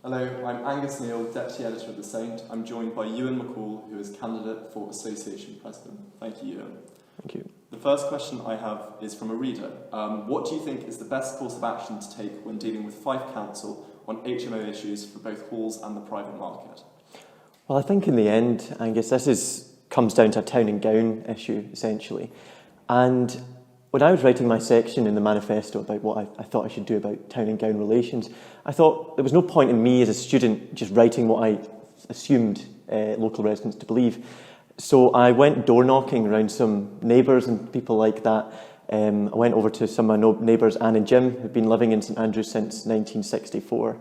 Hello, I'm Angus Neal, Deputy Editor of The Saint. I'm joined by Ewan McCall, who is candidate for Association President. Thank you, Ewan. Thank you. The first question I have is from a reader. What do you think is the best course of action to take when dealing with Fife Council on HMO issues for both halls and the private market? Well, I think in the end, Angus, this comes down to a town and gown issue, essentially. And when I was writing my section in the manifesto about what I thought I should do about town and gown relations, I thought there was no point in me as a student just writing what I assumed local residents to believe. So I went door knocking around some neighbours and people like that. I went over to some of my neighbours, Anne and Jim, who've been living in St Andrews since 1964.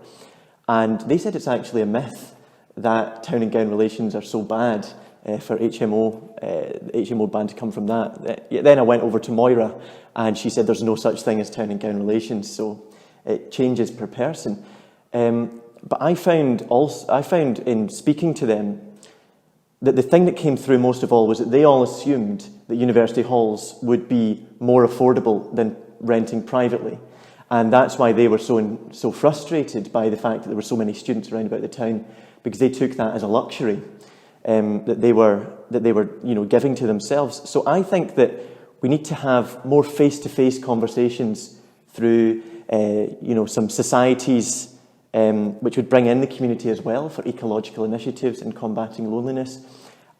And they said it's actually a myth that town and gown relations are so bad for HMO ban to come from that. Then I went over to Moira and she said there's no such thing as town and gown relations, so it changes per person. But I found in speaking to them that the thing that came through most of all was that they all assumed that university halls would be more affordable than renting privately. And that's why they were so frustrated by the fact that there were so many students around about the town, because they took that as a luxury that they were giving to themselves. So I think that we need to have more face-to-face conversations through some societies which would bring in the community as well for ecological initiatives in combating loneliness,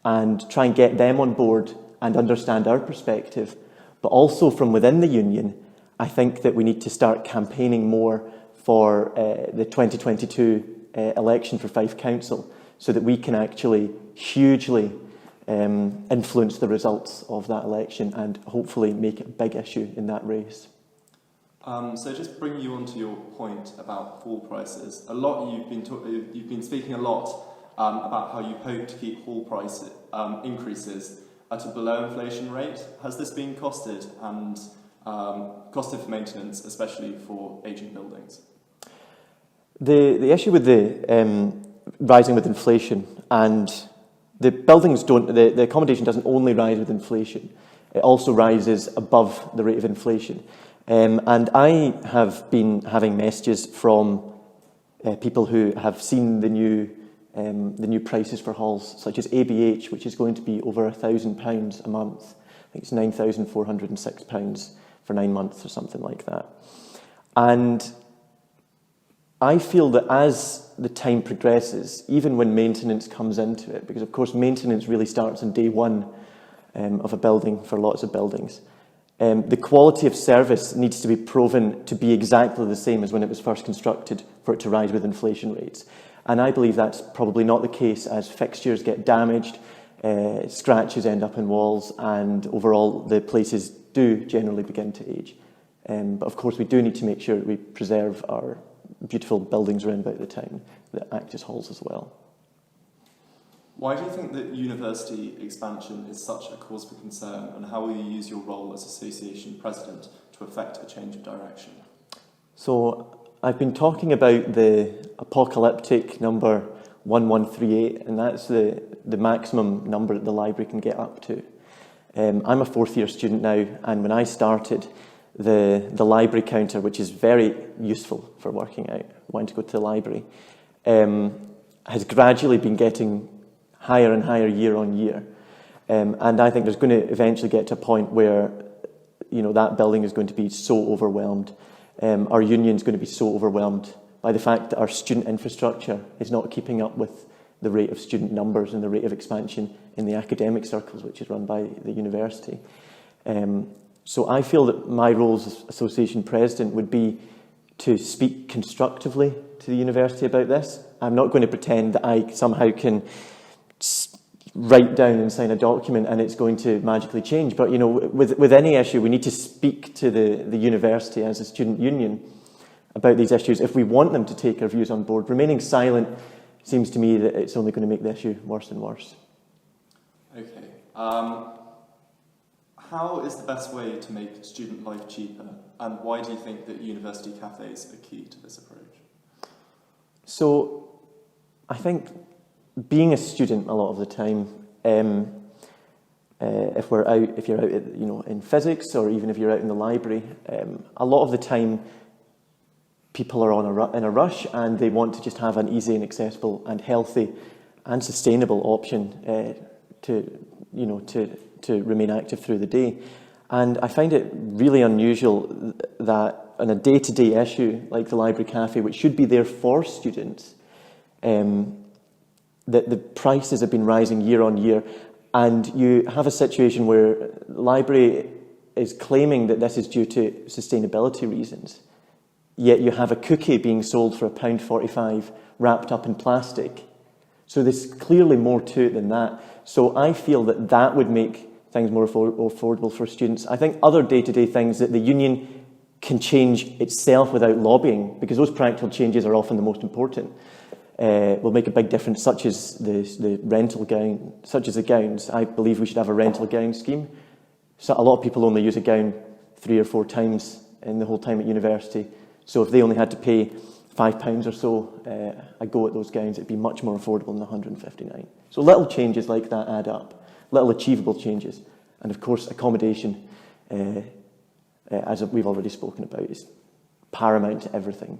and try and get them on board and understand our perspective. But also from within the union, I think that we need to start campaigning more for the 2022 election for Fife Council, so that we can actually hugely influence the results of that election and hopefully make it a big issue in that race. So just bringing you on to your point about hall prices, you've been speaking a lot about how you hope to keep hall price increases at a below inflation rate. Has this been costed and costed for maintenance, especially for ageing buildings? The issue with the rising with inflation, and the accommodation doesn't only rise with inflation, it also rises above the rate of inflation. And I have been having messages from people who have seen the new prices for halls, such as ABH, which is going to be over £1,000 a month. I think it's £9,406 for 9 months or something like that. And I feel that as the time progresses, even when maintenance comes into it, because of course maintenance really starts on day one of a building for lots of buildings, the quality of service needs to be proven to be exactly the same as when it was first constructed for it to rise with inflation rates. And I believe that's probably not the case, as fixtures get damaged, scratches end up in walls, and overall the places do generally begin to age. But of course we do need to make sure that we preserve our beautiful buildings around about the town that act as halls as well. Why do you think that university expansion is such a cause for concern, and how will you use your role as Association President to effect a change of direction? So I've been talking about the apocalyptic number 1138, and that's the maximum number that the library can get up to. I'm a fourth year student now, and when I started, the library counter, which is very useful for working out when to go to the library, has gradually been getting higher and higher year on year. And I think there's going to eventually get to a point where that building is going to be so overwhelmed. Our union's going to be so overwhelmed by the fact that our student infrastructure is not keeping up with the rate of student numbers and the rate of expansion in the academic circles, which is run by the university. So I feel that my role as Association President would be to speak constructively to the university about this. I'm not going to pretend that I somehow can write down and sign a document and it's going to magically change. But with any issue, we need to speak to the university as a student union about these issues if we want them to take our views on board. Remaining silent seems to me that it's only going to make the issue worse and worse. Okay. How is the best way to make student life cheaper, and why do you think that university cafes are key to this approach? So, I think being a student a lot of the time, if you're out, in physics, or even if you're out in the library, a lot of the time people are in a rush and they want to just have an easy and accessible and healthy and sustainable option to remain active through the day. And I find it really unusual that on a day-to-day issue like the library cafe, which should be there for students, that the prices have been rising year on year, and you have a situation where the library is claiming that this is due to sustainability reasons, yet you have a cookie being sold for £1.45 wrapped up in plastic. So there's clearly more to it than that. So I feel that that would make things more affordable for students. I think other day-to-day things that the union can change itself without lobbying, because those practical changes are often the most important, will make a big difference, such as the rental gown, such as the gowns. I believe we should have a rental gown scheme. So a lot of people only use a gown 3 or 4 times in the whole time at university. So if they only had to pay £5 or so a go at those gowns, it'd be much more affordable than the £159. So little changes like that add up, little achievable changes. And of course, accommodation, as we've already spoken about, is paramount to everything.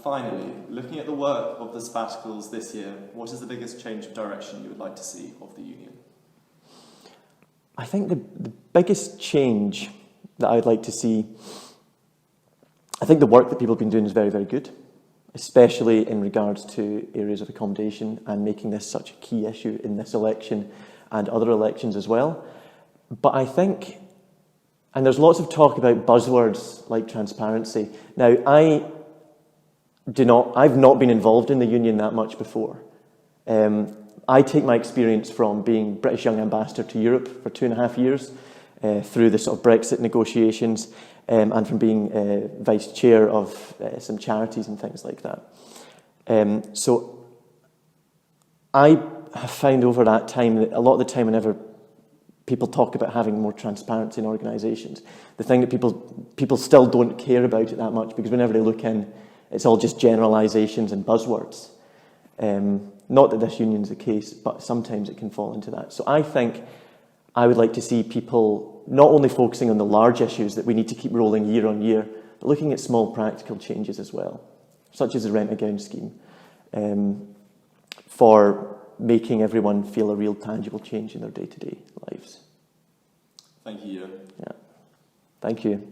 Finally, looking at the work of the sabbaticals this year, what is the biggest change of direction you would like to see of the union? I think the biggest change that I'd like to see, I think the work that people have been doing is very, very good, especially in regards to areas of accommodation and making this such a key issue in this election and other elections as well. But I think, and there's lots of talk about buzzwords like transparency. Now, I've not been involved in the union that much before. I take my experience from being British Young Ambassador to Europe for 2.5 years, through the sort of Brexit negotiations, and from being Vice Chair of some charities and things like that. So I have found over that time that a lot of the time whenever people talk about having more transparency in organisations, the thing that people still don't care about it that much, because whenever they look in, it's all just generalisations and buzzwords. Not that this union's the case, but sometimes it can fall into that. So I think I would like to see people not only focusing on the large issues that we need to keep rolling year on year, but looking at small practical changes as well, such as the rent-a-gown scheme, for making everyone feel a real tangible change in their day-to-day lives. Thank you, Ewan. Yeah. Thank you.